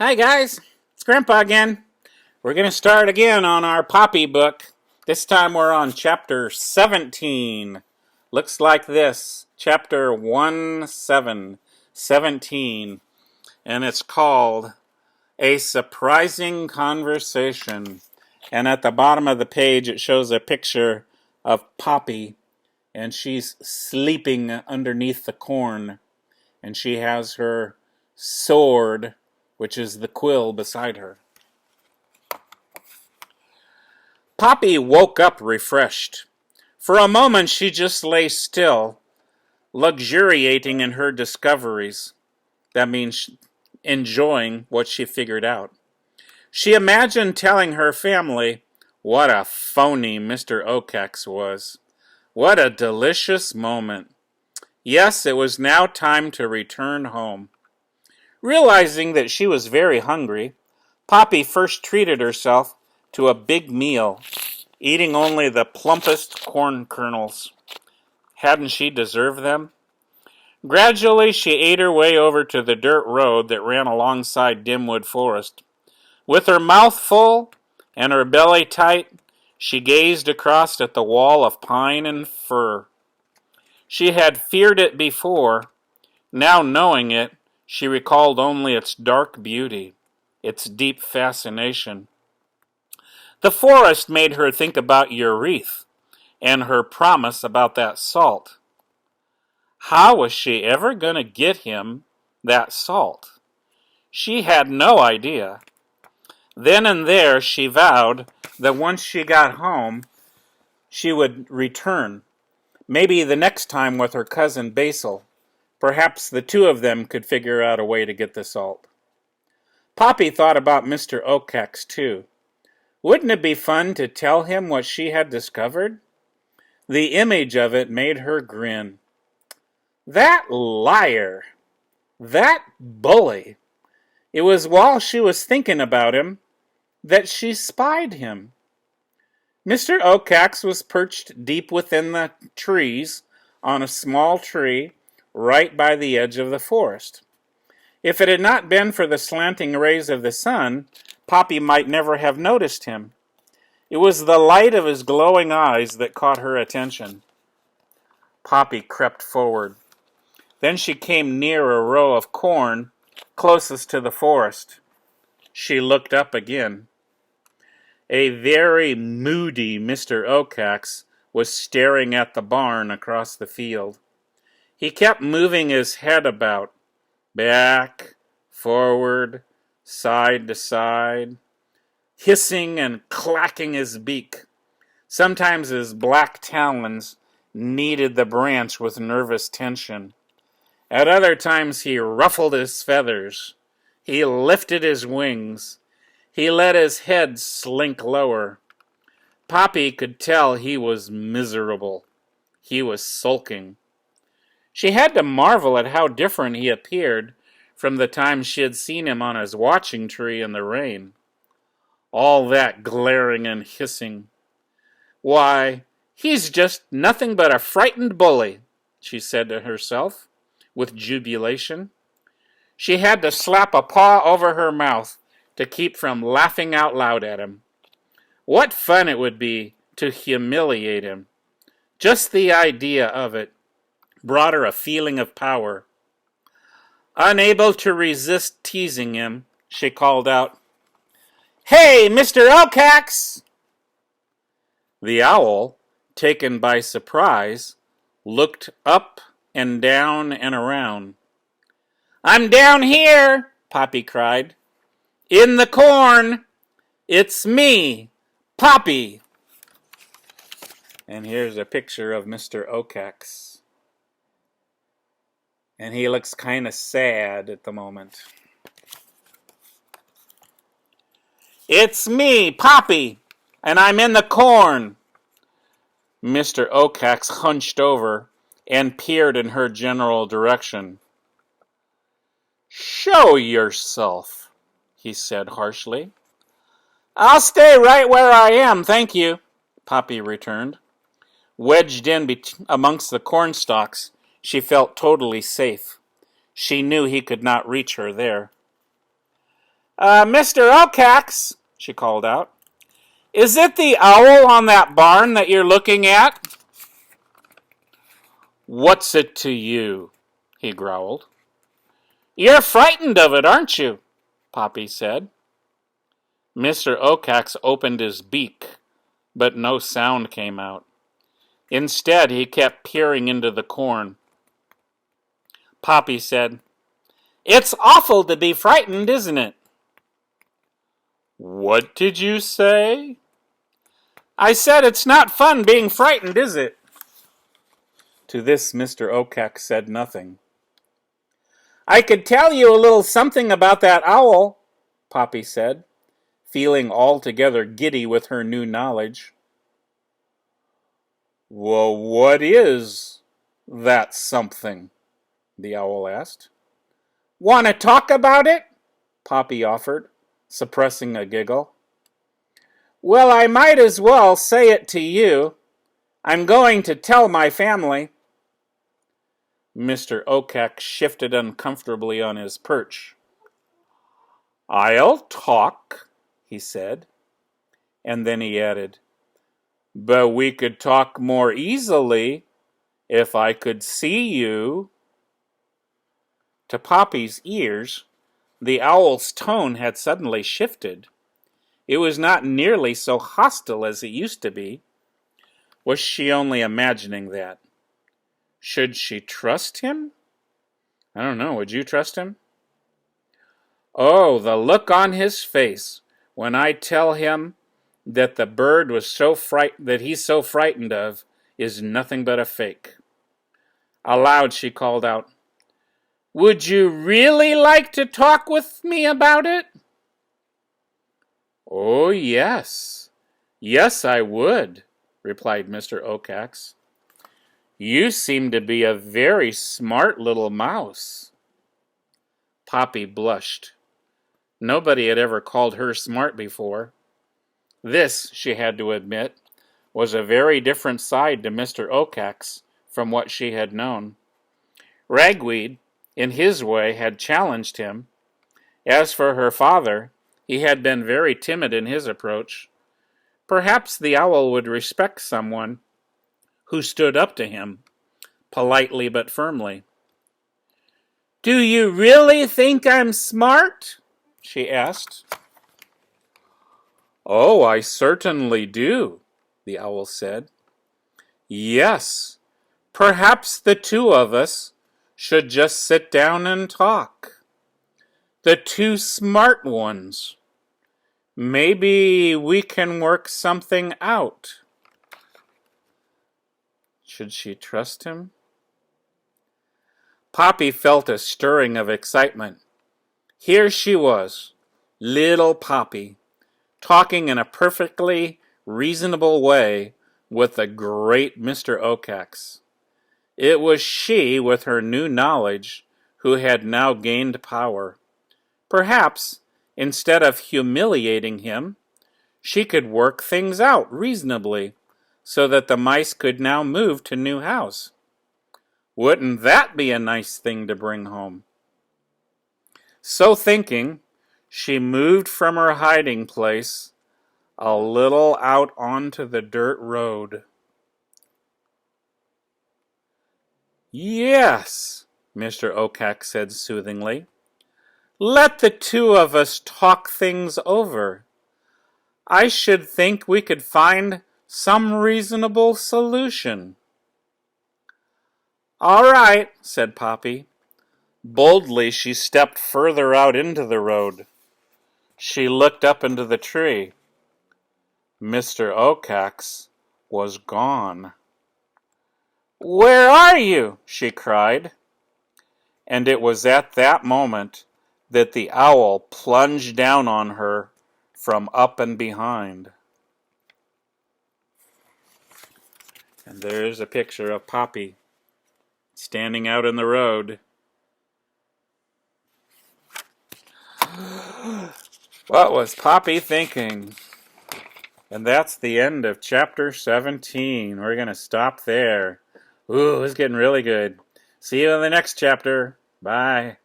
Hi guys, it's Grandpa again. We're going to start again on our Poppy book. This time we're on chapter 17. Looks like this, chapter 17, and it's called A Surprising Conversation. And at the bottom of the page it shows a picture of Poppy, and she's sleeping underneath the corn, and she has her sword, which is the quill, beside her. Poppy woke up refreshed. For a moment she just lay still, luxuriating in her discoveries. That means enjoying what she figured out. She imagined telling her family what a phony Mr. Oakex was. What a delicious moment. Yes, it was now time to return home. Realizing that she was very hungry, Poppy first treated herself to a big meal, eating only the plumpest corn kernels. Hadn't she deserved them? Gradually, she ate her way over to the dirt road that ran alongside Dimwood Forest. With her mouth full and her belly tight, she gazed across at the wall of pine and fir. She had feared it before. Now knowing it, she recalled only its dark beauty, its deep fascination. The forest made her think about Eureth and her promise about that salt. How was she ever going to get him that salt? She had no idea. Then and there she vowed that once she got home, she would return. Maybe the next time with her cousin Basil. Perhaps the two of them could figure out a way to get the salt. Poppy thought about Mr. Oakex, too. Wouldn't it be fun to tell him what she had discovered? The image of it made her grin. That liar! That bully! It was while she was thinking about him that she spied him. Mr. Oakex was perched deep within the trees on a small tree right by the edge of the forest. If it had not been for the slanting rays of the sun, Poppy might never have noticed him. It was the light of his glowing eyes that caught her attention. Poppy crept forward. Then she came near a row of corn closest to the forest. She looked up again. A very moody Mr. Oakex was staring at the barn across the field. He kept moving his head about, back, forward, side to side, hissing and clacking his beak. Sometimes his black talons kneaded the branch with nervous tension. At other times he ruffled his feathers. He lifted his wings. He let his head slink lower. Poppy could tell he was miserable. He was sulking. She had to marvel at how different he appeared from the time she had seen him on his watching tree in the rain. All that glaring and hissing. Why, he's just nothing but a frightened bully, she said to herself, with jubilation. She had to slap a paw over her mouth to keep from laughing out loud at him. What fun it would be to humiliate him. Just the idea of it brought her a feeling of power. Unable to resist teasing him, she called out, "Hey, Mr. Oakex!" The owl, taken by surprise, looked up and down and around. "I'm down here," Poppy cried. "In the corn. It's me, Poppy." And here's a picture of Mr. Oakex. And he looks kind of sad at the moment. "It's me, Poppy, and I'm in the corn." Mr. Oakex hunched over and peered in her general direction. "Show yourself," he said harshly. "I'll stay right where I am, thank you," Poppy returned. Wedged in amongst the corn stalks, she felt totally safe. She knew he could not reach her there. Mr. Okax, she called out, is it the owl on that barn that you're looking at? What's it to you? He growled. You're frightened of it, aren't you? Poppy said. Mr. Okax opened his beak, but no sound came out. Instead, he kept peering into the corn. Poppy said, It's awful to be frightened, isn't it? What did you say? I said it's not fun being frightened, is it? To this, Mr. Okax said nothing. I could tell you a little something about that owl, Poppy said, feeling altogether giddy with her new knowledge. Well, what is that something? The owl asked. Want to talk about it? Poppy offered, suppressing a giggle. Well, I might as well say it to you. I'm going to tell my family. Mr. Okax shifted uncomfortably on his perch. I'll talk, he said, and then he added, but we could talk more easily if I could see you. To Poppy's ears, the owl's tone had suddenly shifted. It was not nearly so hostile as it used to be. Was she only imagining that? Should she trust him? I don't know, would you trust him? Oh, the look on his face when I tell him that the bird was that he's so frightened of is nothing but a fake. Aloud she called out, Would you really like to talk with me about it? Oh, yes. Yes, I would, replied Mr. Okax. You seem to be a very smart little mouse. Poppy blushed. Nobody had ever called her smart before. This, she had to admit, was a very different side to Mr. Okax from what she had known. Ragweed, in his way, had challenged him. As for her father, he had been very timid in his approach. Perhaps the owl would respect someone who stood up to him, politely but firmly. Do you really think I'm smart? She asked. Oh, I certainly do, the owl said. Yes, perhaps the two of us should just sit down and talk. The two smart ones. Maybe we can work something out. Should she trust him? Poppy felt a stirring of excitement. Here she was, little Poppy, talking in a perfectly reasonable way with the great Mr. Okax. It was she, with her new knowledge, who had now gained power. Perhaps, instead of humiliating him, she could work things out reasonably, so that the mice could now move to new house. Wouldn't that be a nice thing to bring home? So thinking, she moved from her hiding place a little out onto the dirt road. Yes, Mr. Okax said soothingly. Let the two of us talk things over. I should think we could find some reasonable solution. All right, said Poppy. Boldly she stepped further out into the road. She looked up into the tree. Mr. Okax was gone. Where are you? She cried. And it was at that moment that the owl plunged down on her from up and behind. And there's a picture of Poppy standing out in the road. What was Poppy thinking? And that's the end of chapter 17. We're going to stop there. Ooh, it's getting really good. See you in the next chapter. Bye.